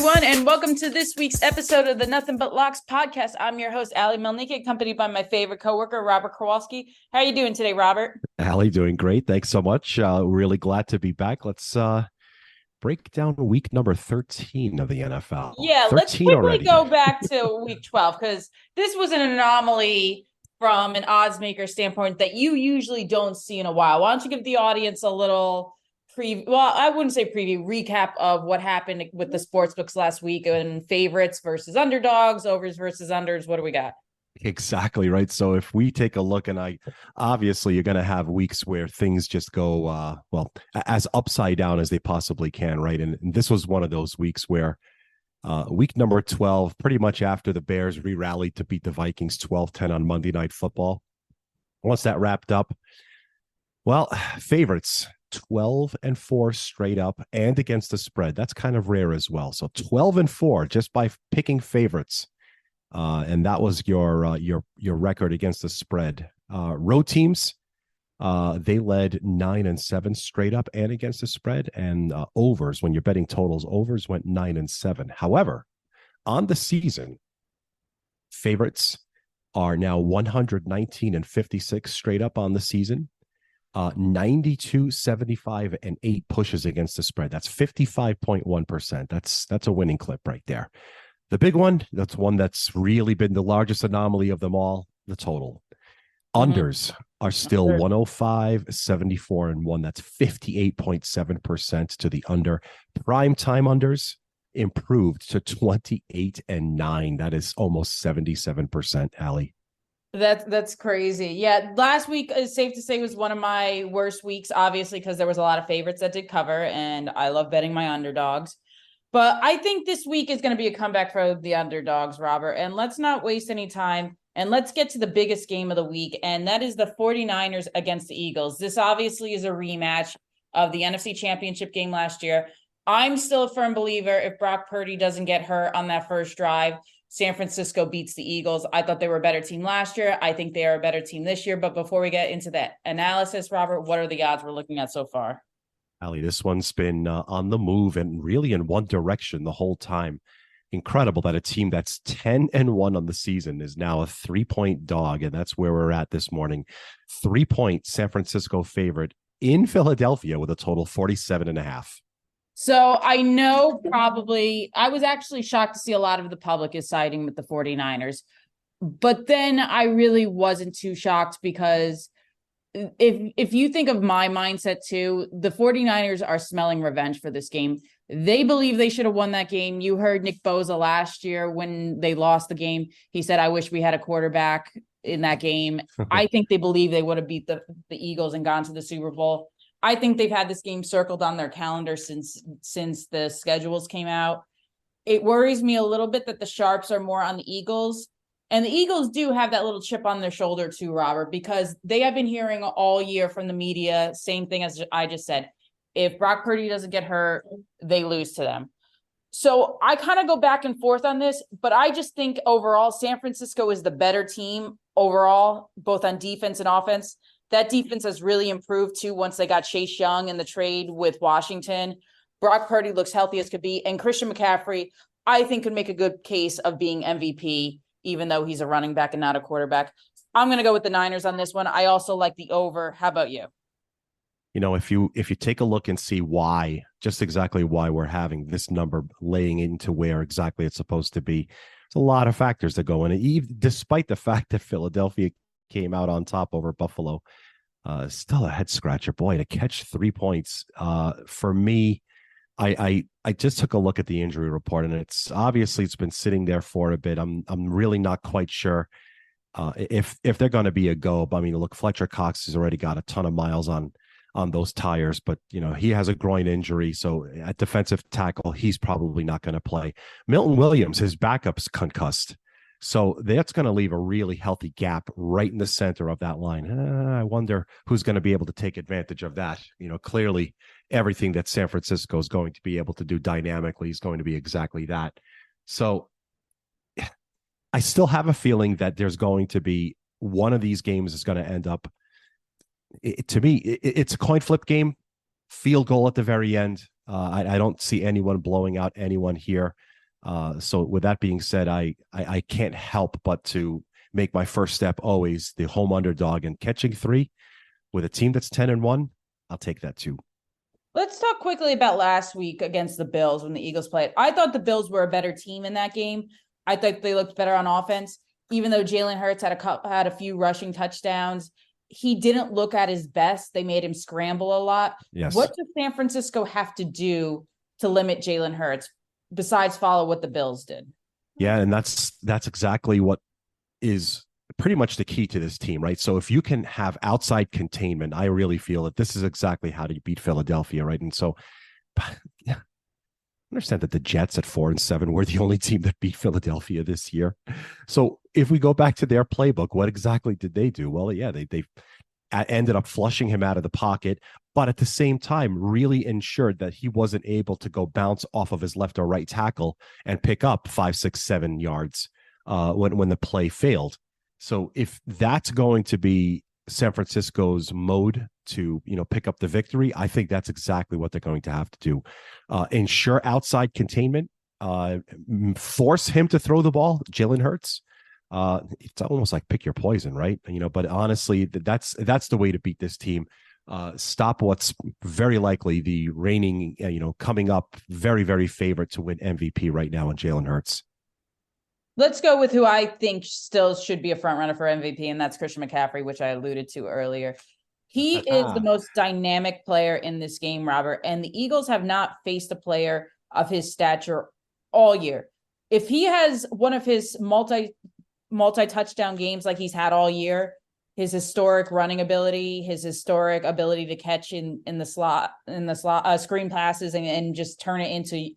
everyone, and welcome to this week's episode of the Nothing But Locks podcast. I'm your host, Ali Melnicki, accompanied by my favorite coworker, Robert Kowalski. How are you doing today, Robert? Ali, doing great. Thanks so much. Really glad to be back. Let's break down week number 13 of the NFL. Yeah, let's 13 quickly already. go back to week 12, because this was an anomaly from an odds maker standpoint that you usually don't see in a while. Why don't you give the audience a little I wouldn't say preview, recap of what happened with the sports books last week and favorites versus underdogs, overs versus unders. What do we got? Exactly right. So if we take a look, and obviously you're going to have weeks where things just go as upside down as they possibly can, right? And this was one of those weeks where week number 12, pretty much after the Bears re-rallied to beat the Vikings 12-10 on Monday Night Football. Once that wrapped up, favorites 12-4 straight up and against the spread. That's kind of rare as well. So 12-4 just by picking favorites. And that was your record against the spread. Road teams, they led 9-7 straight up and against the spread, and overs, when you're betting totals, overs went 9-7. However, on the season, favorites are now 119-56 straight up on the season. 92, 75, and 8 pushes against the spread. That's 55.1%. That's a winning clip right there. The big one, that's one that's really been the largest anomaly of them all, the total. Unders are still 105, 74, and 1. That's 58.7% to the under. Prime time unders improved to 28 and 9. That is almost 77%, Ali. That's crazy. Yeah, last week is safe to say was one of my worst weeks, obviously, because there was a lot of favorites that did cover, and I love betting my underdogs. But I think this week is going to be a comeback for the underdogs, Robert. And let's not waste any time. And let's get to the biggest game of the week. And that is the 49ers against the Eagles. This obviously is a rematch of the NFC Championship game last year. I'm still a firm believer if Brock Purdy doesn't get hurt on that first drive, San Francisco beats the Eagles. I thought they were a better team last year. I think they are a better team this year. But before we get into that analysis, Robert, what are the odds we're looking at so far? Ali, this one's been on the move and really in one direction the whole time. Incredible that a team that's 10-1 on the season is now a 3-point dog, and that's where we're at this morning. 3-point San Francisco favorite in Philadelphia with a total 47.5. So I know I was actually shocked to see a lot of the public is siding with the 49ers, but then I really wasn't too shocked because if you think of my mindset too, the 49ers are smelling revenge for this game. They believe they should have won that game. You heard Nick Bosa last year when they lost the game. He said, I wish we had a quarterback in that game. I think they believe they would have beat the Eagles and gone to the Super Bowl. I think they've had this game circled on their calendar since the schedules came out. It worries me a little bit that the sharps are more on the Eagles. And the Eagles do have that little chip on their shoulder too, Robert, because they have been hearing all year from the media, same thing as I just said. If Brock Purdy doesn't get hurt, they lose to them. So I kind of go back and forth on this, but I just think overall San Francisco is the better team overall, both on defense and offense. That defense has really improved too once they got Chase Young in the trade with Washington. Brock Purdy looks healthy as could be. And Christian McCaffrey, I think, could make a good case of being MVP, even though he's a running back and not a quarterback. I'm going to go with the Niners on this one. I also like the over. How about you? You know, if you take a look and see why, just exactly why we're having this number laying into where exactly it's supposed to be, there's a lot of factors that go in it. Even despite the fact that Philadelphia came out on top over Buffalo, still a head scratcher. Boy, to catch 3 points for me, I just took a look at the injury report, and it's been sitting there for a bit. I'm really not quite sure if they're going to be a go. I mean, look, Fletcher Cox has already got a ton of miles on those tires, but you know, he has a groin injury, so at defensive tackle, he's probably not going to play. Milton Williams, his backup's concussed. So that's going to leave a really healthy gap right in the center of that line. I wonder who's going to be able to take advantage of that. You know, clearly everything that San Francisco is going to be able to do dynamically is going to be exactly that. So I still have a feeling that there's going to be one of these games is going to end up, to me, it's a coin flip game, field goal at the very end. I don't see anyone blowing out anyone here. So with that being said, I can't help but to make my first step always the home underdog, and catching 3 with a team that's 10-1. I'll take that too. Let's talk quickly about last week against the Bills when the Eagles played. I thought the Bills were a better team in that game. I thought they looked better on offense, even though Jalen Hurts had a few rushing touchdowns. He didn't look at his best. They made him scramble a lot. Yes. What does San Francisco have to do to limit Jalen Hurts besides follow what the Bills did? Yeah, and that's exactly what is pretty much the key to this team, right? So if you can have outside containment, I really feel that this is exactly how to beat Philadelphia, right? And so, yeah, I understand that the Jets at 4-7 were the only team that beat Philadelphia this year. So if we go back to their playbook, what exactly did they do? Well, yeah, they ended up flushing him out of the pocket, but at the same time, really ensured that he wasn't able to go bounce off of his left or right tackle and pick up 5, 6, 7 yards when the play failed. So if that's going to be San Francisco's mode to pick up the victory, I think that's exactly what they're going to have to do. Ensure outside containment, force him to throw the ball, Jalen Hurts. It's almost like pick your poison, right? But honestly, that's the way to beat this team. Stop what's very likely the reigning, coming up very, very favorite to win MVP right now in Jalen Hurts. Let's go with who I think still should be a front runner for MVP, and that's Christian McCaffrey, which I alluded to earlier. He is the most dynamic player in this game, Robert, and the Eagles have not faced a player of his stature all year. If he has one of his multi-touchdown games like he's had all year, his historic running ability, his historic ability to catch in the slot, screen passes and just turn it into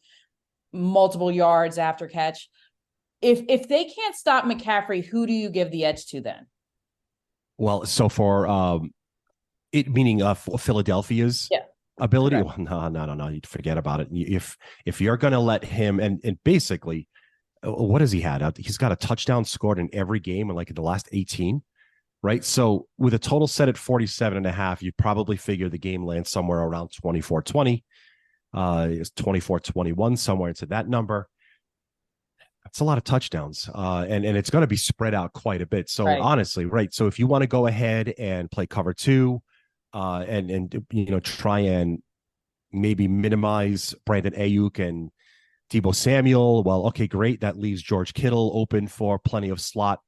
multiple yards after catch. If they can't stop McCaffrey, who do you give the edge to then? Well, so for it meaning Philadelphia's ability, well, no, you'd forget about it. If you're going to let him and basically, what has he had? He's got a touchdown scored in every game, in the last 18, right? So with a total set at 47.5, you'd probably figure the game lands somewhere around 24-20. It's 24-21, somewhere into that number. That's a lot of touchdowns, and it's going to be spread out quite a bit. So honestly, right. So if you want to go ahead and play cover 2, and try and maybe minimize Brandon Ayuk and Deebo Samuel, well, okay, great. That leaves George Kittle open for plenty of slot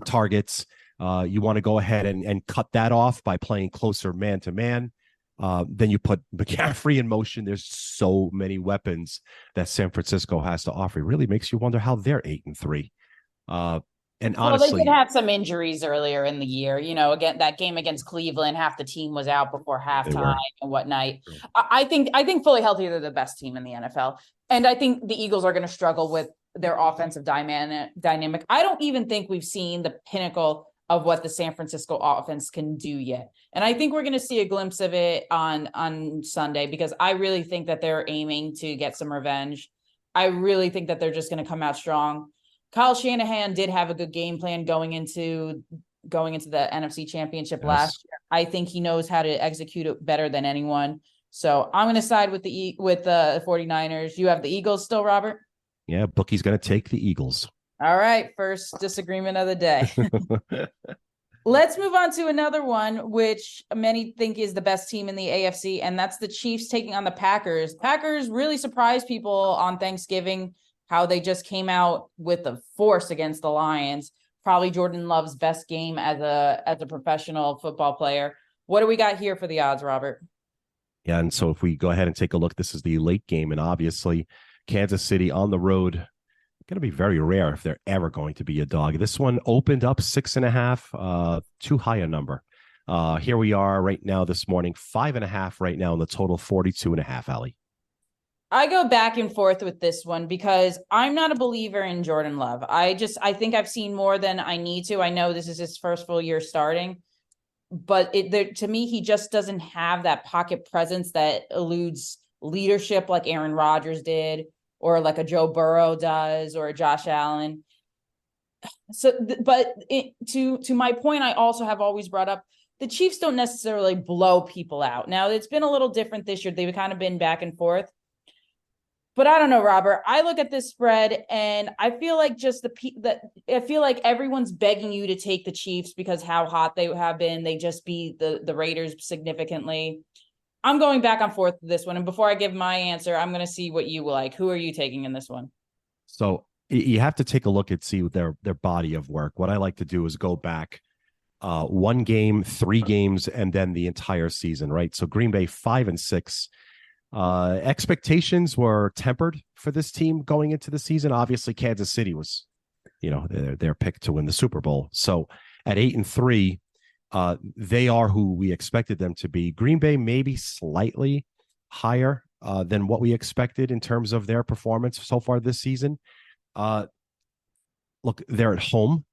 targets. You want to go ahead and cut that off by playing closer man to man. Then you put McCaffrey in motion. There's so many weapons that San Francisco has to offer. It really makes you wonder how they're 8-3. And honestly, they did have some injuries earlier in the year. Again, that game against Cleveland, half the team was out before halftime and whatnot. I think fully healthy, they're the best team in the NFL, and I think the Eagles are going to struggle with their offensive dynamic. I don't even think we've seen the pinnacle of what the San Francisco offense can do yet. And I think we're going to see a glimpse of it on Sunday, because I really think that they're aiming to get some revenge. I really think that they're just going to come out strong. Kyle Shanahan did have a good game plan going into the NFC Championship last year. I think he knows how to execute it better than anyone. So I'm going to side with the 49ers. You have the Eagles still, Robert? Yeah, Bookie's going to take the Eagles. All right, first disagreement of the day. Let's move on to another one, which many think is the best team in the AFC, and that's the Chiefs taking on the Packers. Packers really surprised people on Thanksgiving, how they just came out with a force against the Lions. Probably Jordan Love's best game as a professional football player. What do we got here for the odds, Robert? Yeah, and so if we go ahead and take a look, this is the late game, and obviously Kansas City on the road, going to be very rare if they're ever going to be a dog. This one opened up 6.5, too high a number. Here we are right now this morning, 5.5 right now in the total, 42.5, Allie. I go back and forth with this one because I'm not a believer in Jordan Love. I think I've seen more than I need to. I know this is his first full year starting, but to me, he just doesn't have that pocket presence that eludes leadership like Aaron Rodgers did, or like a Joe Burrow does, or a Josh Allen. So, but to my point, I also have always brought up the Chiefs don't necessarily blow people out. Now, it's been a little different this year. They've kind of been back and forth. But I don't know, Robert. I look at this spread and I feel like just that I feel like everyone's begging you to take the Chiefs because how hot they have been. They just beat the Raiders significantly. I'm going back and forth with this one. And before I give my answer, I'm going to see what you like. Who are you taking in this one? So you have to take a look and see their body of work. What I like to do is go back one game, 3 games, and then the entire season, right? So Green Bay 5-6. Expectations were tempered for this team going into the season. Obviously, Kansas City was, their pick to win the Super Bowl. So at 8-3, they are who we expected them to be. Green Bay maybe slightly higher than what we expected in terms of their performance so far this season. Look, they're at home.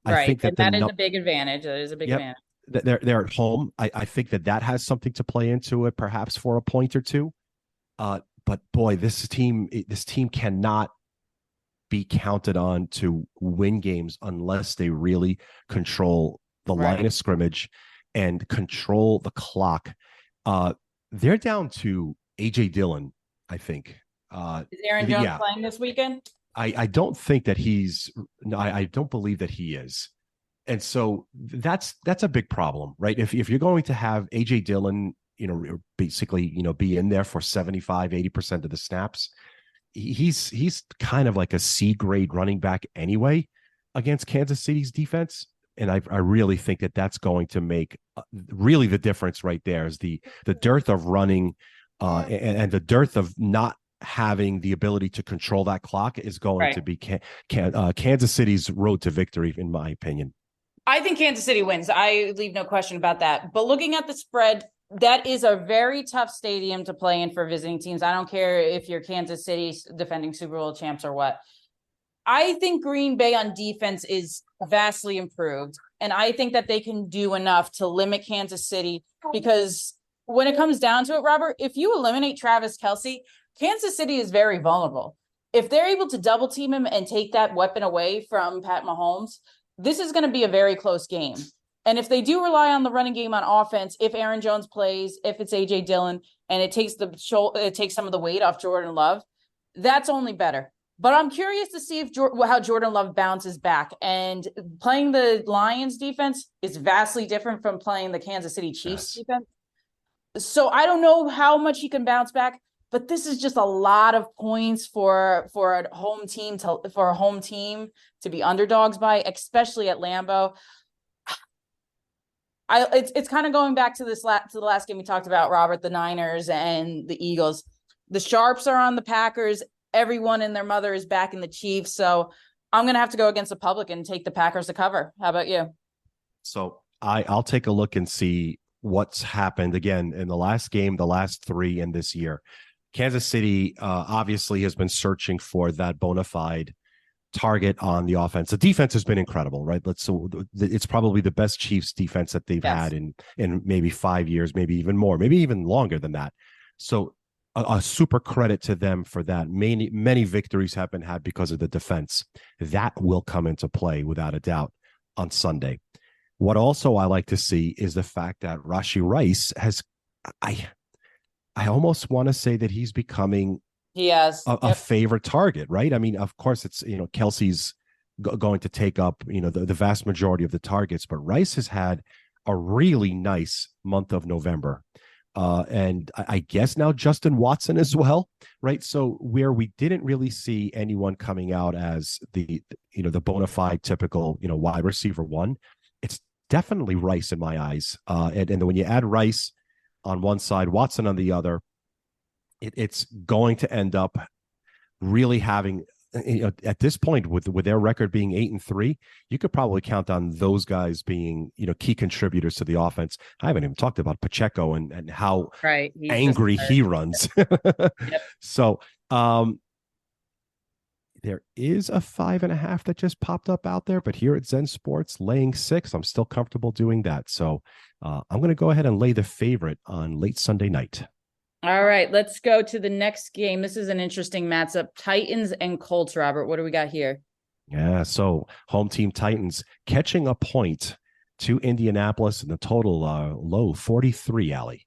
I Right. think And that is a big advantage. That is a big advantage. They're at home. I think that has something to play into it, perhaps for a point or two. But boy, this team cannot be counted on to win games unless they really control the line of scrimmage and control the clock. They're down to AJ Dillon, I think. Is Aaron Jones playing this weekend? I don't think that I don't believe that he is. And so that's a big problem, right? If you're going to have AJ Dillon, basically, be in there for 75-80% of the snaps, he's kind of like a C grade running back anyway against Kansas City's defense. And I really think that that's going to make really the difference right there is the dearth of running and the dearth of not having the ability to control that clock is going to be Kansas City's road to victory, in my opinion. I think Kansas City wins. I leave no question about that. But looking at the spread, that is a very tough stadium to play in for visiting teams. I don't care if you're Kansas City defending Super Bowl champs or what. I think Green Bay on defense is vastly improved. And I think that they can do enough to limit Kansas City because when it comes down to it, Robert, if you eliminate Travis Kelce, Kansas City is very vulnerable. If they're able to double team him and take that weapon away from Pat Mahomes, this is going to be a very close game. And if they do rely on the running game on offense, if Aaron Jones plays, if it's AJ Dillon, and it takes some of the weight off Jordan Love, that's only better. But I'm curious to see how Jordan Love bounces back. And playing the Lions defense is vastly different from playing the Kansas City Chiefs defense. So I don't know how much he can bounce back, but this is just a lot of points for a home team to be underdogs by, especially at Lambeau. It's kind of going back to the last game we talked about, Robert, the Niners and the Eagles. The Sharps are on the Packers. Everyone and their mother is back in the Chiefs. So I'm going to have to go against the public and take the Packers to cover. How about you? So I'll take a look and see what's happened again in the last game, the last 3 in this year. Kansas City obviously has been searching for that bona fide target on the offense. The defense has been incredible, right? It's probably the best Chiefs defense that they've had in maybe 5 years, maybe even more, maybe even longer than that. So a super credit to them for that. Many victories have been had because of the defense. That will come into play without a doubt on Sunday. What also I like to see is the fact that Rashee Rice has, I almost want to say that he's becoming a favorite target, right? I mean, of course, it's, Kelsey's going to take up, the vast majority of the targets, but Rice has had a really nice month of November. And I guess now Justin Watson as well, right? So where we didn't really see anyone coming out as the bona fide typical, wide receiver one, it's definitely Rice in my eyes. And when you add Rice on one side, Watson on the other, it's going to end up really having, at this point with their record being 8-3, you could probably count on those guys being, key contributors to the offense. I haven't even talked about Pacheco and how angry he runs. So there is a 5.5 that just popped up out there, but here at Zen Sports laying 6, I'm still comfortable doing that. So I'm going to go ahead and lay the favorite on late Sunday night. All right, let's go to the next game. This is an interesting matchup. Titans and Colts, Robert. What do we got here? Yeah, so home team Titans catching a point to Indianapolis in the total low 43, Allie.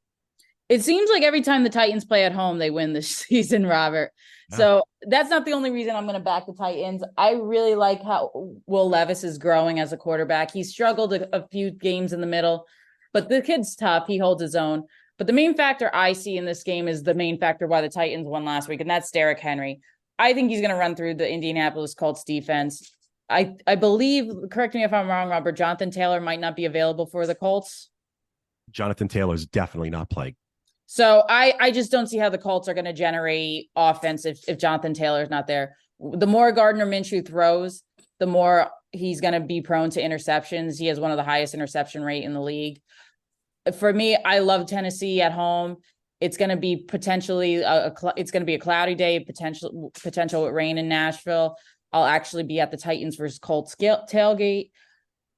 It seems like every time the Titans play at home, they win this season, Robert. Yeah. So that's not the only reason I'm going to back the Titans. I really like how Will Levis is growing as a quarterback. He struggled a few games in the middle, but the kid's tough. He holds his own. But the main factor I see in this game is the main factor why the Titans won last week, and that's Derrick Henry. I think he's going to run through the Indianapolis Colts defense. I believe, correct me if I'm wrong, Robert, Jonathan Taylor might not be available for the Colts. Jonathan Taylor is definitely not playing. So I just don't see how the Colts are going to generate offense if Jonathan Taylor is not there. The more Gardner Minshew throws, the more he's going to be prone to interceptions. He has one of the highest interception rate in the league. For me, I love Tennessee at home. It's going to be potentially it's going to be a cloudy day, potential with rain in Nashville. I'll actually be at the Titans versus Colts tailgate.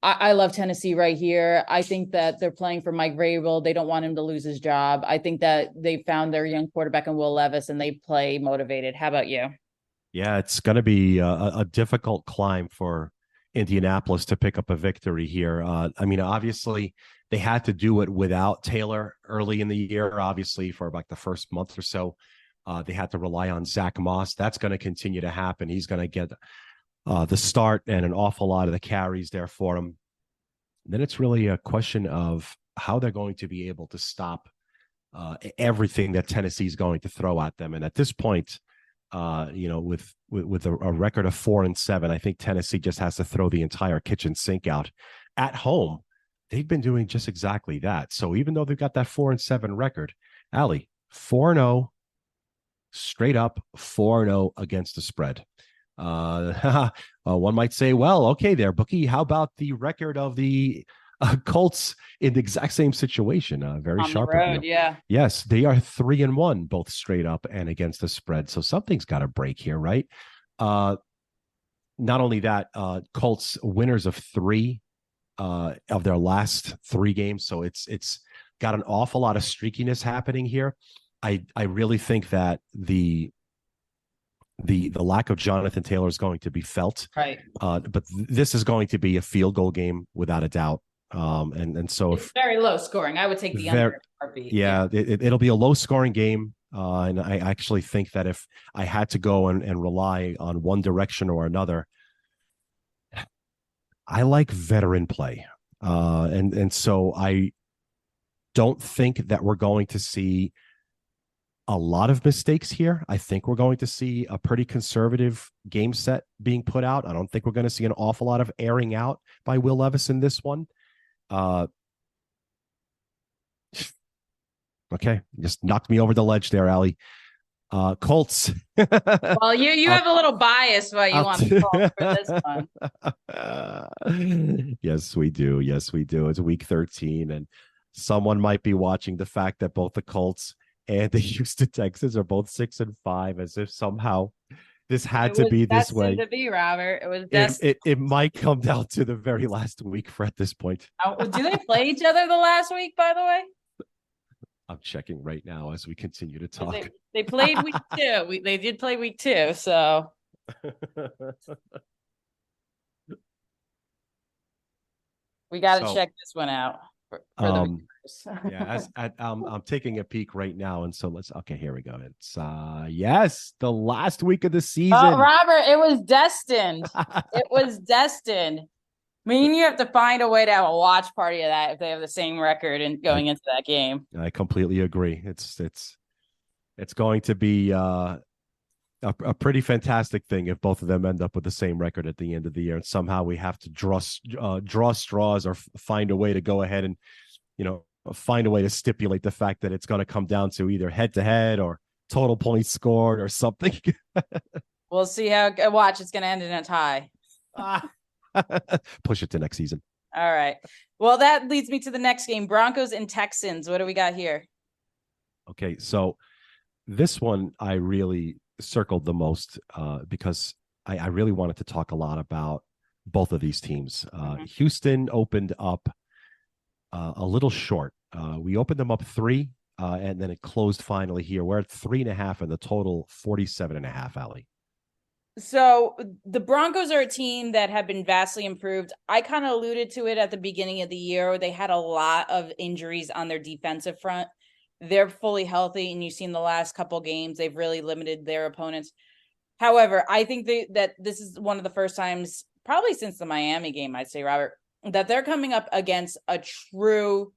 I love Tennessee right here. I think that they're playing for Mike Vrabel. They don't want him to lose his job. I think that they found their young quarterback in Will Levis and they play motivated. How about you? Yeah, it's going to be a difficult climb for Indianapolis to pick up a victory here. I mean, obviously, they had to do it without Taylor early in the year, obviously, for about the first month or so. They had to rely on Zach Moss. That's going to continue to happen. He's going to get the start and an awful lot of the carries there for him. Then it's really a question of how they're going to be able to stop everything that Tennessee's going to throw at them. And at this point, with a record of 4-7, I think Tennessee just has to throw the entire kitchen sink out. At home, they've been doing just exactly that. So even though they've got that 4-7 record, Allie, 4-0, straight up 4-0 against the spread. One might say, well, okay there, bookie. How about the record of the Colts in the exact same situation? Very On sharp the road, of you. yeah. Yes, they are 3-1, both straight up and against the spread. So something's got to break here, right? Not only that, Colts winners of 3 of their last 3 games. So it's got an awful lot of streakiness happening here. I really think that the lack of Jonathan Taylor is going to be felt, right? But this is going to be a field goal game without a doubt. And so it's very low scoring. I would take the under heartbeat. Yeah, it'll be a low scoring game. And I actually think that if I had to go and rely on one direction or another, I like veteran play. And so I don't think that we're going to see a lot of mistakes here. I think we're going to see a pretty conservative game set being put out. I don't think we're going to see an awful lot of airing out by Will Levis in this one. Okay, just knocked me over the ledge there, Allie. Colts. Well, you have a little bias what you want to call for this one. Yes, we do. Yes, we do. It's week 13, and someone might be watching the fact that both the Colts and the Houston Texans are both 6-5, as if somehow this had to be this way. To be, Robert. It was destined. It might come down to the very last week for at this point. Do they play each other the last week, by the way? I'm checking right now as we continue to talk. They played week 2. They did play week 2, so. We got to check this one out for the yeah, I'm taking a peek right now, and so okay, here we go. It's yes, the last week of the season. Oh, Robert, it was destined. It was destined. I mean, you have to find a way to have a watch party of that if they have the same record and going into that game. I completely agree. It's going to be a pretty fantastic thing if both of them end up with the same record at the end of the year, and somehow we have to draw straws or find a way to go ahead and find a way to stipulate the fact that it's going to come down to either head to head or total points scored or something. We'll see how. Watch, it's going to end in a tie. Push it to next season. All right. Well, that leads me to the next game, Broncos and Texans. What do we got here? Okay, so this one I really circled the most because I really wanted to talk a lot about both of these teams. Houston opened up a little short. We opened them up 3, and then it closed finally here. We're at 3.5 and the total 47.5, Allie. So the Broncos are a team that have been vastly improved. I kind of alluded to it at the beginning of the year. They had a lot of injuries on their defensive front. They're fully healthy, and you've seen the last couple games, they've really limited their opponents. However, I think that this is one of the first times, probably since the Miami game, I'd say, Robert, that they're coming up against a true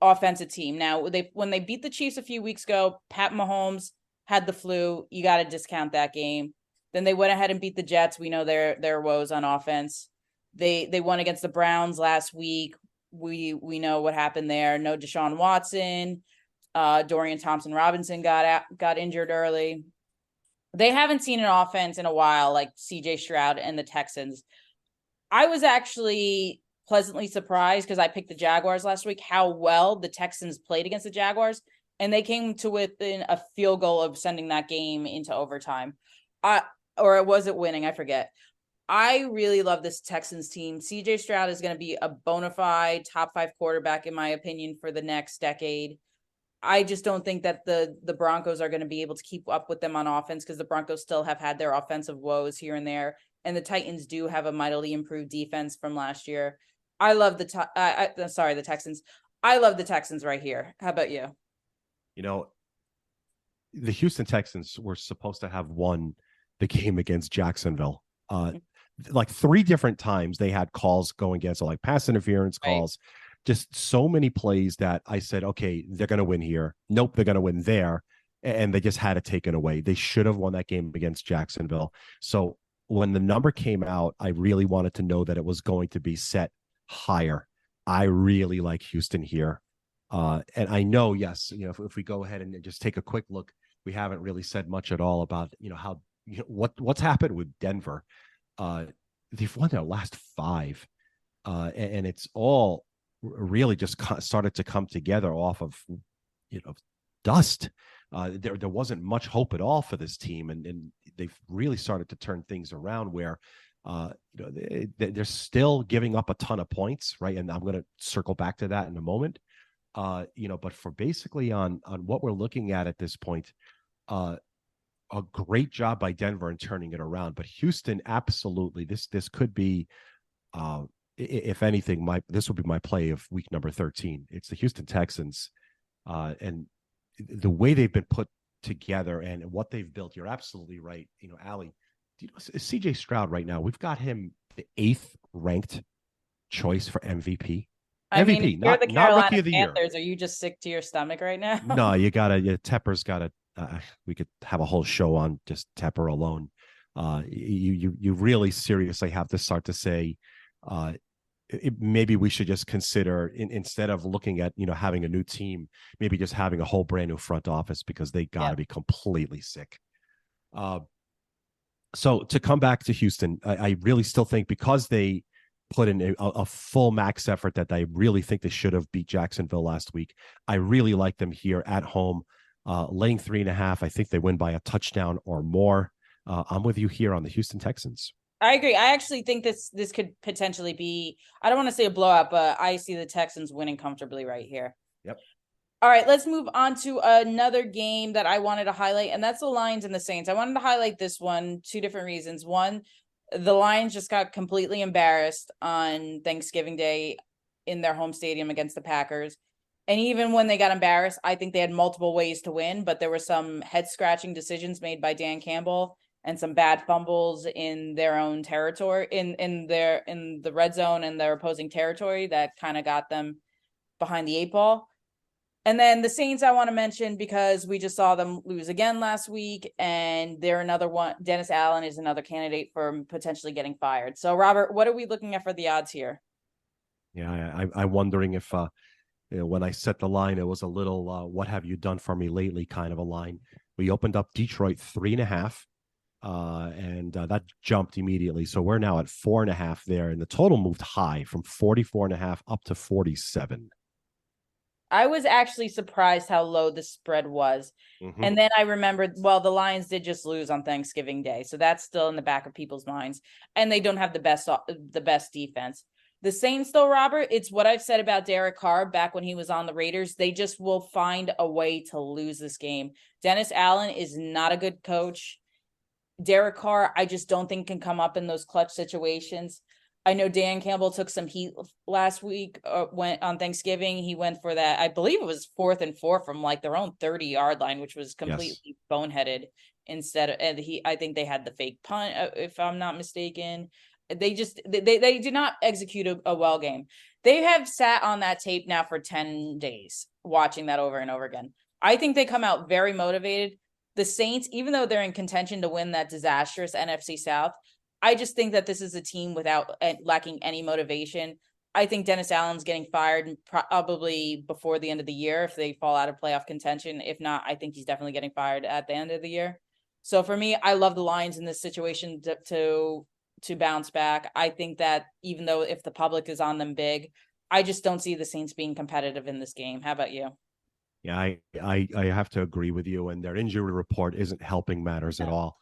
offensive team. Now, when they beat the Chiefs a few weeks ago, Pat Mahomes had the flu. You got to discount that game. Then they went ahead and beat the Jets. We know their woes on offense. They won against the Browns last week. We know what happened there. No Deshaun Watson. Dorian Thompson-Robinson got injured early. They haven't seen an offense in a while like CJ Stroud and the Texans. I was actually pleasantly surprised because I picked the Jaguars last week, how well the Texans played against the Jaguars, and they came to within a field goal of sending that game into overtime. Or was it winning? I forget. I really love this Texans team. CJ Stroud is going to be a bona fide top 5 quarterback, in my opinion, for the next decade. I just don't think that the Broncos are going to be able to keep up with them on offense, because the Broncos still have had their offensive woes here and there. And the Titans do have a mightily improved defense from last year. I love the Texans. I love the Texans right here. How about you? You know, the Houston Texans were supposed to have won the game against Jacksonville. Like 3 different times they had calls going against, like pass interference calls, just so many plays that I said, okay, they're going to win here. Nope, they're going to win there. And they just had it taken away. They should have won that game against Jacksonville. So when the number came out, I really wanted to know that it was going to be set higher. I really like Houston here. And I know, yes, if we go ahead and just take a quick look, we haven't really said much at all about, how, what's happened with Denver. They've won their last 5. And it's all really just started to come together off of, dust. There wasn't much hope at all for this team. And they've really started to turn things around where, they're still giving up a ton of points, right? And I'm going to circle back to that in a moment. But for basically on what we're looking at this point, a great job by Denver in turning it around. But Houston, absolutely, this could be, if anything, this would be my play of week number 13. It's the Houston Texans, and the way they've been put together and what they've built. You're absolutely right. Allie, CJ Stroud right now, we've got him the 8th ranked choice for MVP. I MVP, mean, not rookie of the Panthers, year. are you just sick to your stomach right now? No, Tepper's gotta. We could have a whole show on just Tepper alone. You really seriously have to start to say, maybe we should just consider instead of looking at having a new team, maybe just having a whole brand new front office, because they got to be completely sick. So to come back to Houston, I really still think, because they put in a full max effort, that I really think they should have beat Jacksonville last week. I really like them here at home, laying 3.5. I think they win by a touchdown or more. I'm with you here on the Houston Texans. I agree. I actually think this could potentially be, I don't want to say a blowout, but I see the Texans winning comfortably right here. Yep. All right, let's move on to another game that I wanted to highlight, and that's the Lions and the Saints. I wanted to highlight this one, 2 different reasons. One, the Lions just got completely embarrassed on Thanksgiving Day in their home stadium against the Packers. And even when they got embarrassed, I think they had multiple ways to win, but there were some head-scratching decisions made by Dan Campbell and some bad fumbles in their own territory, in the red zone and their opposing territory, that kind of got them behind the 8 ball. And then the Saints I want to mention, because we just saw them lose again last week, and they're another one. Dennis Allen is another candidate for potentially getting fired. So, Robert, what are we looking at for the odds here? Yeah, I'm wondering if when I set the line, it was a little what have you done for me lately kind of a line. We opened up Detroit 3.5. And that jumped immediately. So we're now at 4.5 there, and the total moved high from 44.5 up to 47. I was actually surprised how low the spread was. Mm-hmm. And then I remembered, well, the Lions did just lose on Thanksgiving Day. So that's still in the back of people's minds. And they don't have the best defense. The Saints, though, Robert, it's what I've said about Derek Carr back when he was on the Raiders. They just will find a way to lose this game. Dennis Allen is not a good coach. Derek Carr, I just don't think can come up in those clutch situations. I know Dan Campbell took some heat last week, went on Thanksgiving. He went for that. I believe it was 4th and 4 from like their own 30-yard line, which was Yes. completely boneheaded instead of, and I think they had the fake punt, if I'm not mistaken. They did not execute a well game. They have sat on that tape now for 10 days, watching that over and over again. I think they come out very motivated. The Saints, even though they're in contention to win that disastrous NFC South, I just think that this is a team without lacking any motivation. I think Dennis Allen's getting fired probably before the end of the year if they fall out of playoff contention. If not, I think he's definitely getting fired at the end of the year. So for me, I love the Lions in this situation to bounce back. I think that even though if the public is on them big, I just don't see the Saints being competitive in this game. How about you? Yeah, I have to agree with you. And their injury report isn't helping matters at No. all.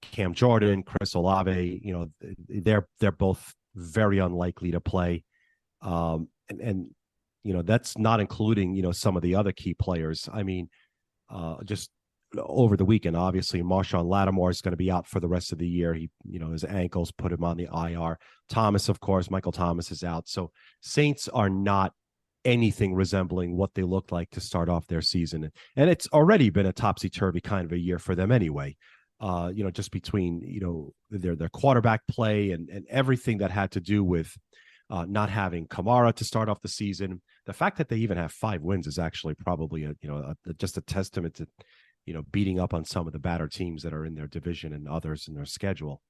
Cam Jordan, Chris Olave, they're both very unlikely to play. And that's not including some of the other key players. I mean, just over the weekend, obviously Marshawn Lattimore is going to be out for the rest of the year. His ankles put him on the IR. Thomas, of course, Michael Thomas is out. So Saints are not anything resembling what they looked like to start off their season. And it's already been a topsy-turvy kind of a year for them anyway. Just between, their quarterback play and everything that had to do with not having Kamara to start off the season. The fact that they even have 5 wins is actually probably just a testament to, beating up on some of the better teams that are in their division and others in their schedule.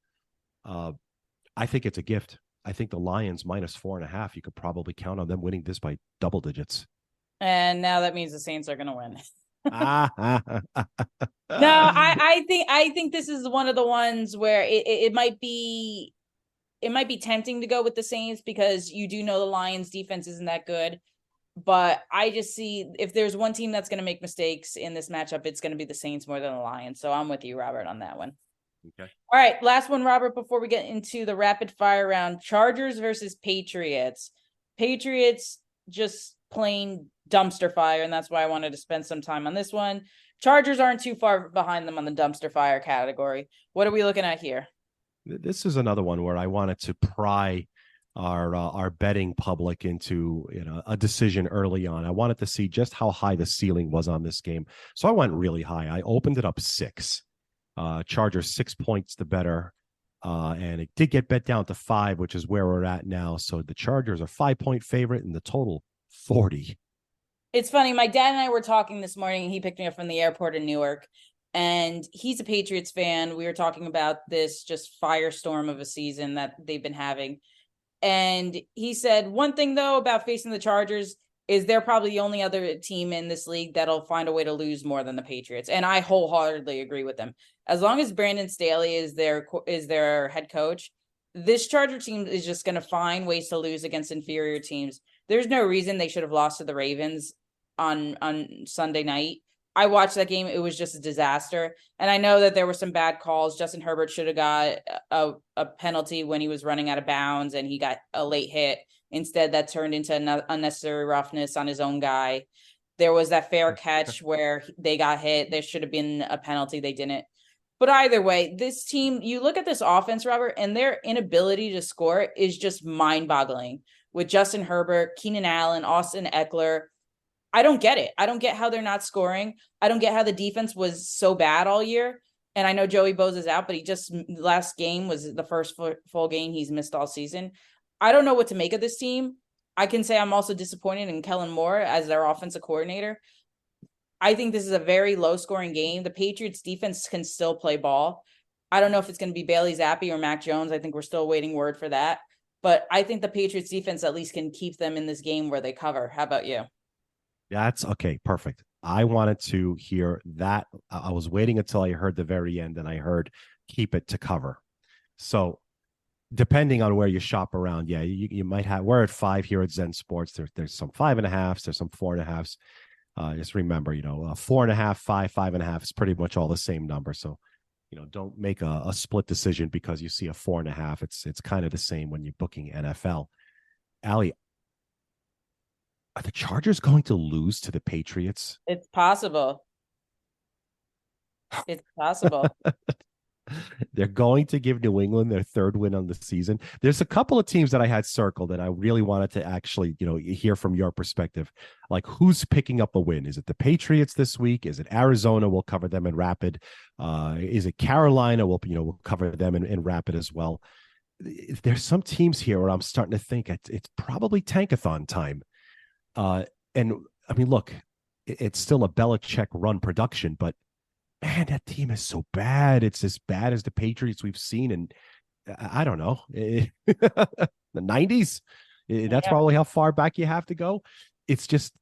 I think it's a gift. I think the Lions -4.5, you could probably count on them winning this by double digits. And now that means the Saints are going to win. No, No, I think this is one of the ones where it might be tempting to go with the Saints because you do know the Lions defense isn't that good. But I just see if there's one team that's going to make mistakes in this matchup, it's going to be the Saints more than the Lions. So I'm with you, Robert, on that one. Okay. All right, last one, Robert, before we get into the rapid fire round. Chargers versus Patriots. Patriots just plain dumpster fire, and that's why I wanted to spend some time on this one. Chargers aren't too far behind them on the dumpster fire category. What are we looking at here? This is another one where I wanted to pry our betting public into a decision early on. I wanted to see just how high the ceiling was on this game. So I went really high. I opened it up 6. Chargers 6 points the better. And it did get bet down to 5, which is where we're at now. So the Chargers are 5-point favorite and the total 40. It's funny. My dad and I were talking this morning. He picked me up from the airport in Newark, and he's a Patriots fan. We were talking about this just firestorm of a season that they've been having. And he said, one thing, though, about facing the Chargers is they're probably the only other team in this league that'll find a way to lose more than the Patriots. And I wholeheartedly agree with them. As long as Brandon Staley is their head coach, this Charger team is just going to find ways to lose against inferior teams. There's no reason they should have lost to the Ravens on Sunday night. I watched that game. It was just a disaster. And I know that there were some bad calls. Justin Herbert should have got a penalty when he was running out of bounds and he got a late hit. Instead, that turned into unnecessary roughness on his own guy. There was that fair catch where they got hit. There should have been a penalty. They didn't. But either way, this team, you look at this offense, Robert, and their inability to score is just mind-boggling. With Justin Herbert, Keenan Allen, Austin Eckler, I don't get it. I don't get how they're not scoring. I don't get how the defense was so bad all year. And I know Joey Bosa is out, but he just last game was the first full game he's missed all season. I don't know what to make of this team. I can say I'm also disappointed in Kellen Moore as their offensive coordinator. I think this is a very low scoring game. The Patriots defense can still play ball. I don't know if it's going to be Bailey Zappi or Mac Jones. I think we're still waiting word for that. But I think the Patriots defense at least can keep them in this game where they cover. How about you? That's okay. Perfect. I wanted to hear that. I was waiting until I heard the very end and I heard keep it to cover. So depending on where you shop around, yeah, you might have, we're at 5 here at Zen Sports. There's some 5.5s, there's some 4.5s. Just remember, 4.5, 5.5 is pretty much all the same number. So, don't make a split decision because you see a 4.5. It's kind of the same when you're booking NFL. Allie, are the Chargers going to lose to the Patriots? It's possible. It's possible. They're going to give New England their third win on the season. There's a couple of teams that I had circled that I really wanted to actually, hear from your perspective. Like, who's picking up a win? Is it the Patriots this week? Is it Arizona? We'll cover them in rapid. Is it Carolina? We'll cover them in rapid as well. There's some teams here where I'm starting to think it's probably tankathon time. And I mean, look, it's still a Belichick run production, but man, that team is so bad. It's as bad as the Patriots we've seen. And I don't know, the 90s. That's probably how far back you have to go. It's just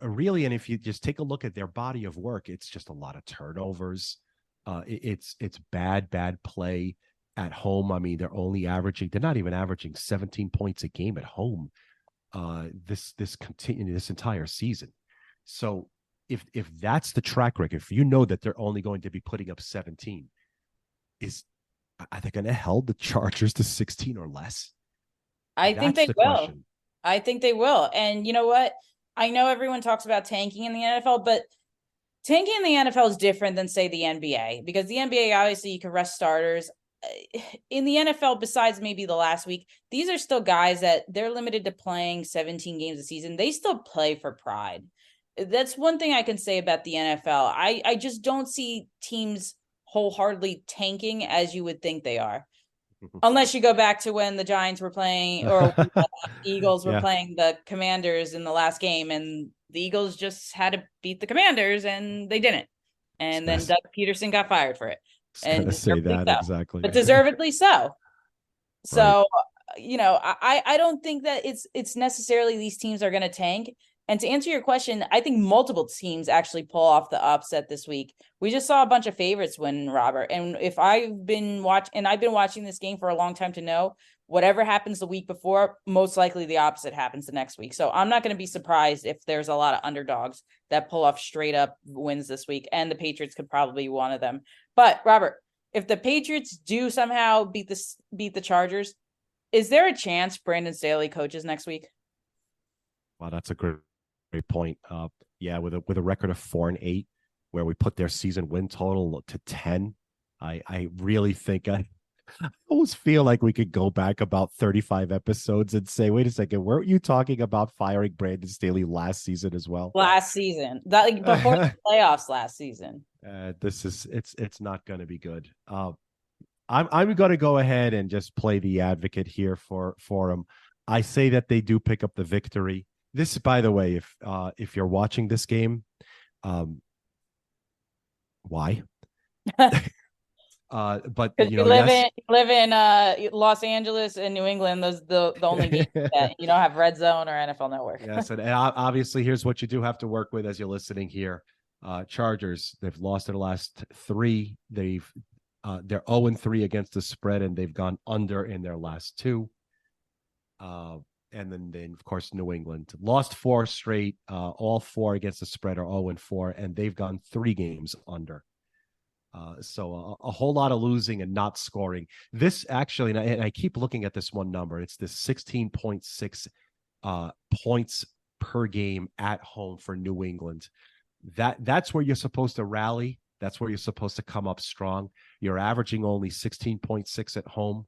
really, and if you just take a look at their body of work, it's just a lot of turnovers. It's bad play at home. I mean, they're not even averaging 17 points a game at home this entire season. So if that's the track record, if you know that they're only going to be putting up 17, are they going to hold the Chargers to 16 or less? I think they will. I think they will. And you know what? I know everyone talks about tanking in the NFL, but tanking in the NFL is different than, say, the NBA, because the NBA, obviously, you can rest starters. In the NFL, besides maybe the last week, these are still guys that they're limited to playing 17 games a season. They still play for pride. That's one thing I can say about the NFL. I just don't see teams wholeheartedly tanking as you would think they are. Unless you go back to when the Giants were playing, or the Eagles were playing the Commanders in the last game, and the Eagles just had to beat the Commanders, and they didn't. And then Doug Peterson got fired for it. And say that so. Exactly. But deservedly so. So, right. I don't think that it's necessarily these teams are going to tank. And to answer your question, I think multiple teams actually pull off the upset this week. We just saw a bunch of favorites win, Robert. And if I've been watching this game for a long time to know, whatever happens the week before, most likely the opposite happens the next week. So I'm not going to be surprised if there's a lot of underdogs that pull off straight up wins this week. And the Patriots could probably be one of them. But Robert, if the Patriots do somehow beat the Chargers, is there a chance Brandon Staley coaches next week? Wow, that's a great point. With a record of 4-8, where we put their season win total to 10, I really think I always feel like we could go back about 35 episodes and say, wait a second, weren't you talking about firing Brandon Staley last season as well? Last season, before the playoffs last season. It's not going to be good. I'm going to go ahead and just play the advocate here for him. I say that they do pick up the victory. This, by the way, if you're watching this game, why? But you live in Los Angeles and New England. Those the only games that you don't have Red Zone or NFL Network. Yes, and obviously here's what you do have to work with as you're listening here. Chargers, they've lost their last 3. They're 0-3 against the spread, and they've gone under in their last 2. And then of course, New England lost 4 straight. All 4 against the spread are 0-4, and they've gone 3 games under. So a whole lot of losing and not scoring. This actually, and I keep looking at this one number. It's this 16.6 points per game at home for New England. That's where you're supposed to rally. That's where you're supposed to come up strong. You're averaging only 16.6 at home.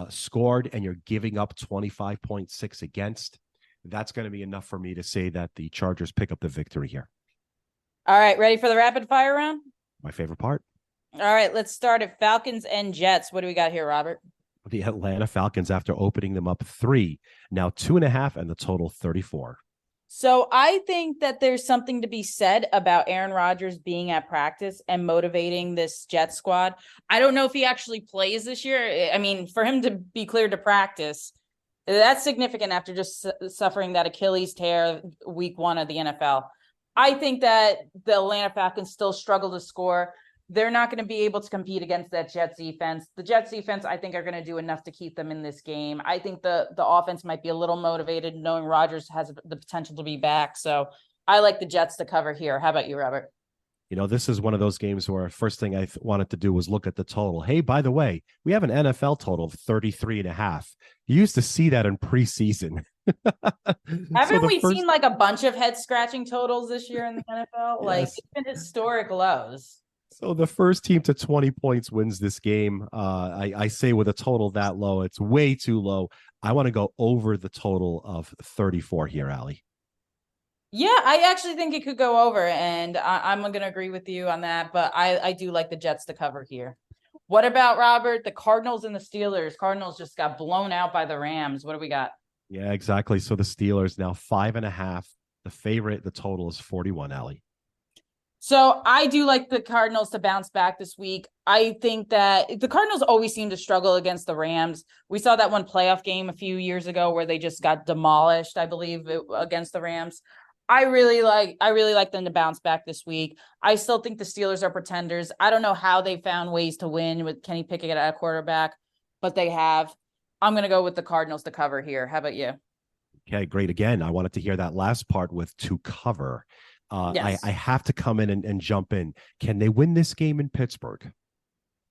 Scored, and you're giving up 25.6 against. That's going to be enough for me to say that the Chargers pick up the victory here. All right, ready for the rapid fire round? My favorite part. All right, let's start at Falcons and Jets. What do we got here, Robert? The Atlanta Falcons, after opening them up 3, now 2.5, and the total 34. So I think that there's something to be said about Aaron Rodgers being at practice and motivating this Jets squad. I don't know if he actually plays this year. I mean, for him to be cleared to practice, that's significant after just suffering that Achilles tear week 1 of the NFL. I think that the Atlanta Falcons still struggle to score. They're not going to be able to compete against that Jets defense. The Jets defense, I think, are going to do enough to keep them in this game. I think the offense might be a little motivated, knowing Rodgers has the potential to be back. So I like the Jets to cover here. How about you, Robert? This is one of those games where first thing I wanted to do was look at the total. Hey, by the way, we have an NFL total of 33.5. You used to see that in preseason. Haven't we seen like a bunch of head scratching totals this year in the NFL? Like, yes. It's been historic lows. So the first team to 20 points wins this game. I say with a total that low, it's way too low. I want to go over the total of 34 here, Allie. Yeah, I actually think it could go over, and I'm going to agree with you on that. But I do like the Jets to cover here. What about Robert? The Cardinals and the Steelers. Cardinals just got blown out by the Rams. What do we got? Yeah, exactly. So the Steelers now 5.5. The favorite, the total is 41, Allie. So I do like the Cardinals to bounce back this week. I think that the Cardinals always seem to struggle against the Rams. We saw that one playoff game a few years ago where they just got demolished, I believe, against the Rams. I really like them to bounce back this week. I still think the Steelers are pretenders. I don't know how they found ways to win with Kenny Pickett at a quarterback, but they have. I'm going to go with the Cardinals to cover here. How about you? Okay, great. Again, I wanted to hear that last part with to cover. I Yes. have to come in and jump in. Can they win this game in Pittsburgh?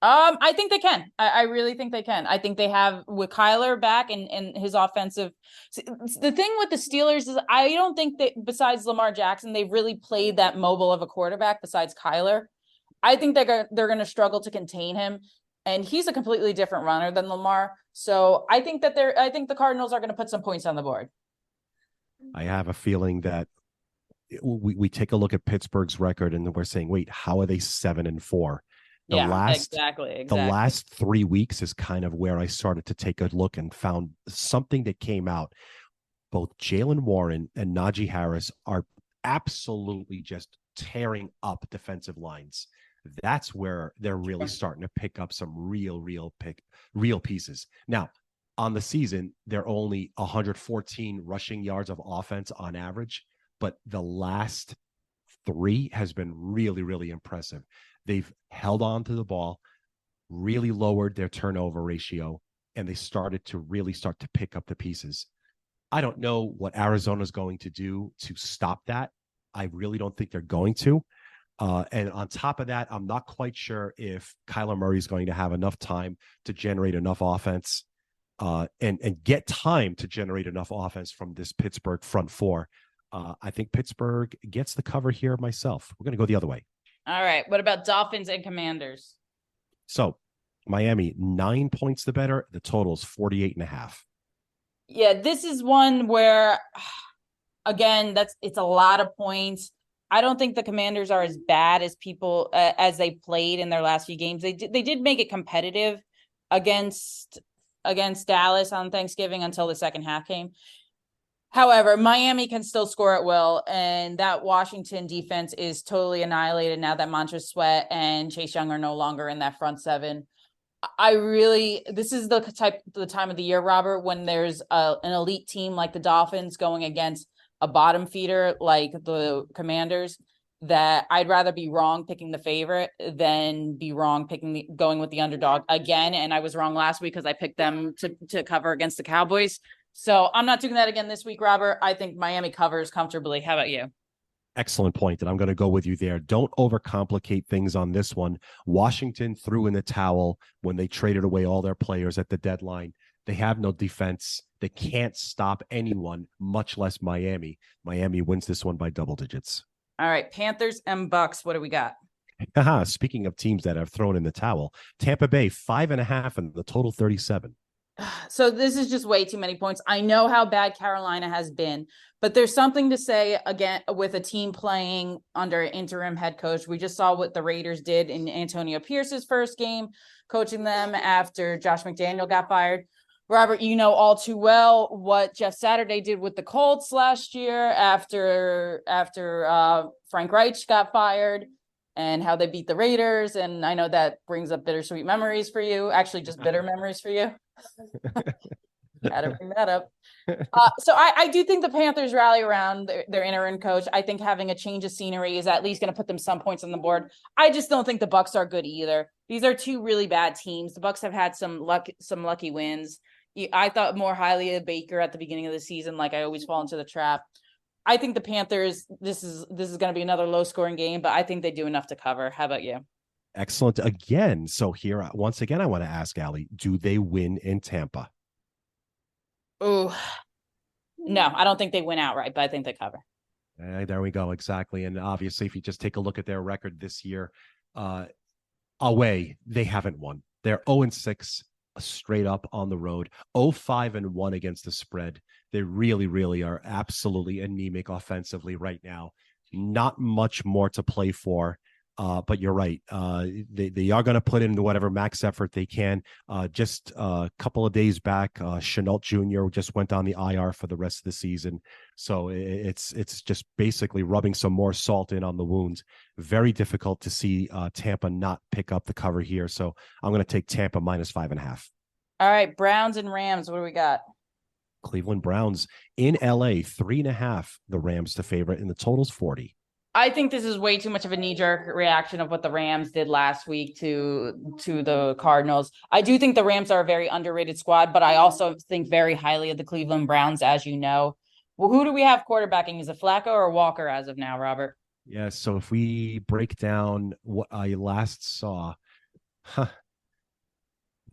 I think they can. I really think they can. I think they have with Kyler back and his offensive. The thing with the Steelers is I don't think that besides Lamar Jackson, they've really played that mobile of a quarterback besides Kyler. I think they're going to struggle to contain him, and he's a completely different runner than Lamar. So I think the Cardinals are going to put some points on the board. I have a feeling that we take a look at Pittsburgh's record and we're saying, wait, how are they 7-4? The Yeah, last exactly. the last 3 weeks is kind of where I started to take a look and found something that came out. Both Jalen Warren and Najee Harris are absolutely just tearing up defensive lines. That's where they're really starting to pick up some real pieces. Now, on the season, they're only 114 rushing yards of offense on average, but the last three has been really impressive. They've held on to the ball, really lowered their turnover ratio, and they started to really start to pick up the pieces. I don't know what Arizona's going to do to stop that. I really don't think they're going to. And on top of that, I'm not quite sure if Kyler Murray is going to have enough time to generate enough offense and get time to generate enough offense from this Pittsburgh front four. I think Pittsburgh gets the cover here myself. We're going to go the other way. All right. What about Dolphins and Commanders? So Miami, 9 points the better. The total is 48.5. Yeah, this is one where, again, it's a lot of points. I don't think the Commanders are as bad as people as they played in their last few games. They did make it competitive against Dallas on Thanksgiving until the second half came. However, Miami can still score at will, and that Washington defense is totally annihilated now that Montrezl Sweat and Chase Young are no longer in that front seven. This is the time of the year, Robert, when there's an elite team like the Dolphins going against a bottom feeder like the Commanders, that I'd rather be wrong picking the favorite than be wrong going with the underdog again. And I was wrong last week because I picked them to cover against the Cowboys. So I'm not doing that again this week, Robert. I think Miami covers comfortably. How about you? Excellent point, and I'm going to go with you there. Don't overcomplicate things on this one. Washington threw in the towel when they traded away all their players at the deadline. They have no defense. They can't stop anyone, much less Miami. Miami wins this one by double digits. All right, Panthers and Bucks. What do we got? Speaking of teams that have thrown in the towel, Tampa Bay 5.5 and the total 37. So this is just way too many points. I know how bad Carolina has been, but there's something to say again with a team playing under interim head coach. We just saw what the Raiders did in Antonio Pierce's first game, coaching them after Josh McDaniel got fired. Robert, you know all too well what Jeff Saturday did with the Colts last year after Frank Reich got fired, and how they beat the Raiders. And I know that brings up bittersweet memories for you. Actually, just bitter memories for you. Had to bring that up. So I do think the Panthers rally around their interim coach. I think having a change of scenery is at least going to put them some points on the board. I just don't think the Bucks are good either. These are two really bad teams. The Bucks have had some lucky wins. I thought more highly of Baker at the beginning of the season, like I always fall into the trap. I think the Panthers, this is going to be another low scoring game, but I think they do enough to cover. How about you? Excellent. Again, so here, once again, I want to ask Allie, do they win in Tampa? Oh, no, I don't think they win outright, but I think they cover. There we go. Exactly. And obviously, if you just take a look at their record this year, Uh, Away, they haven't won. They're 0-6 straight up on the road, 0-5-1 against the spread. They really, really are absolutely anemic offensively right now. Not much more to play for. But you're right. They are going to put in whatever max effort they can. Just a couple of days back, Chenault Jr. just went on the IR for the rest of the season. So it's just basically rubbing some more salt in on the wounds. Very difficult to see Tampa not pick up the cover here. So I'm going to take Tampa -5.5. All right, Browns and Rams. What do we got? Cleveland Browns in LA, 3.5. The Rams to favorite, and the total's 40. I think this is way too much of a knee-jerk reaction of what the Rams did last week to the Cardinals. I do think the Rams are a very underrated squad, but I also think very highly of the Cleveland Browns, as you know. Well, who do we have quarterbacking? Is it Flacco or Walker as of now, Robert? Yeah, so if we break down what I last saw,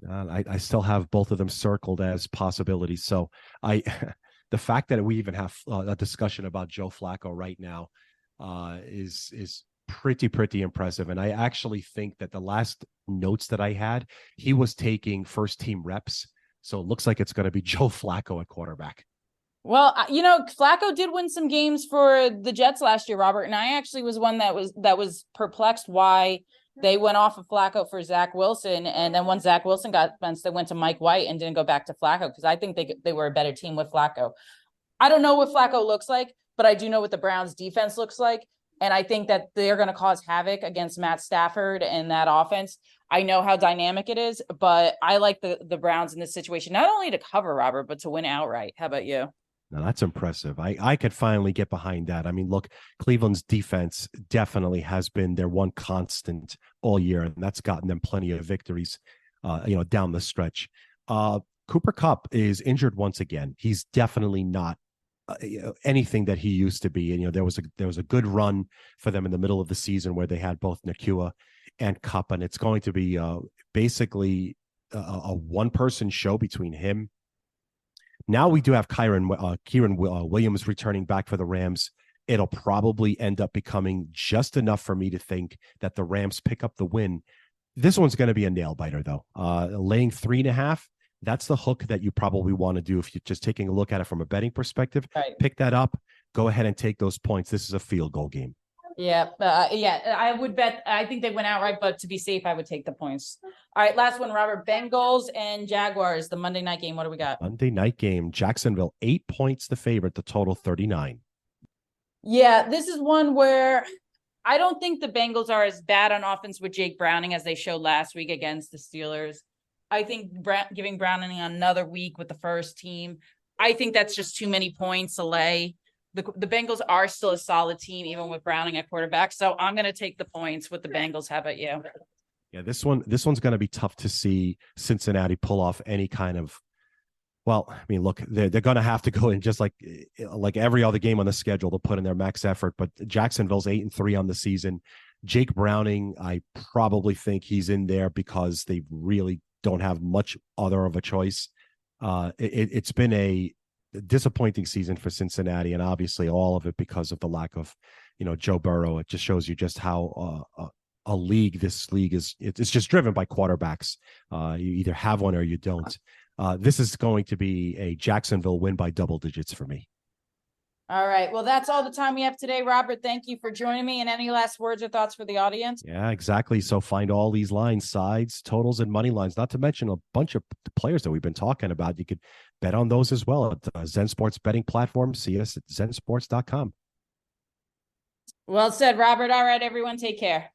I still have both of them circled as possibilities. So I, the fact that we even have a discussion about Joe Flacco right now is pretty impressive. And I actually think that the last notes that I had, he was taking first team reps. So it looks like it's going to be Joe Flacco at quarterback. Well, Flacco did win some games for the Jets last year, Robert, and I actually was one that was perplexed why they went off of Flacco for Zach Wilson, and then once Zach Wilson got benched, they went to Mike White and didn't go back to Flacco because I think they were a better team with Flacco. I don't know what Flacco looks like, but I do know what the Browns defense looks like. And I think that they're going to cause havoc against Matt Stafford and that offense. I know how dynamic it is, but I like the Browns in this situation, not only to cover, Robert, but to win outright. How about you? Now that's impressive. I could finally get behind that. I mean, look, Cleveland's defense definitely has been their one constant all year, and that's gotten them plenty of victories, down the stretch. Cooper Kupp is injured once again. He's definitely not anything that he used to be. And there was a good run for them in the middle of the season where they had both Nakua and Kupp, and it's going to be basically a one-person show between him. Now we do have Kieran Williams returning back for the Rams. It'll probably end up becoming just enough for me to think that the Rams pick up the win. This one's going to be a nail biter, though. Laying 3.5. That's the hook that you probably want to do if you're just taking a look at it from a betting perspective. Right. Pick that up. Go ahead and take those points. This is a field goal game. Yeah, I would bet. I think they went outright, but to be safe, I would take the points. All right, last one, Robert. Bengals and Jaguars, the Monday night game. What do we got? Monday night game. Jacksonville, 8 points the favorite, the total 39. Yeah, this is one where I don't think the Bengals are as bad on offense with Jake Browning as they showed last week against the Steelers. I think giving Browning another week with the first team, I think that's just too many points to lay. The Bengals are still a solid team, even with Browning at quarterback. So I'm going to take the points with the Bengals. How about you? Yeah, this one's going to be tough to see Cincinnati pull off any kind of. Well, I mean, look, they're going to have to go in just like every other game on the schedule to put in their max effort. But Jacksonville's 8-3 on the season. Jake Browning, I probably think he's in there because they really don't have much other of a choice. It's been a disappointing season for Cincinnati, and obviously all of it because of the lack of, Joe Burrow. It just shows you just how this league is. It's just driven by quarterbacks. You either have one or you don't. This is going to be a Jacksonville win by double digits for me. All right. Well, that's all the time we have today, Robert. Thank you for joining me. And any last words or thoughts for the audience? Yeah, exactly. So find all these lines, sides, totals, and money lines, not to mention a bunch of players that we've been talking about. You could bet on those as well at Zen Sports betting platform. See us at zensports.com. Well said, Robert. All right, everyone. Take care.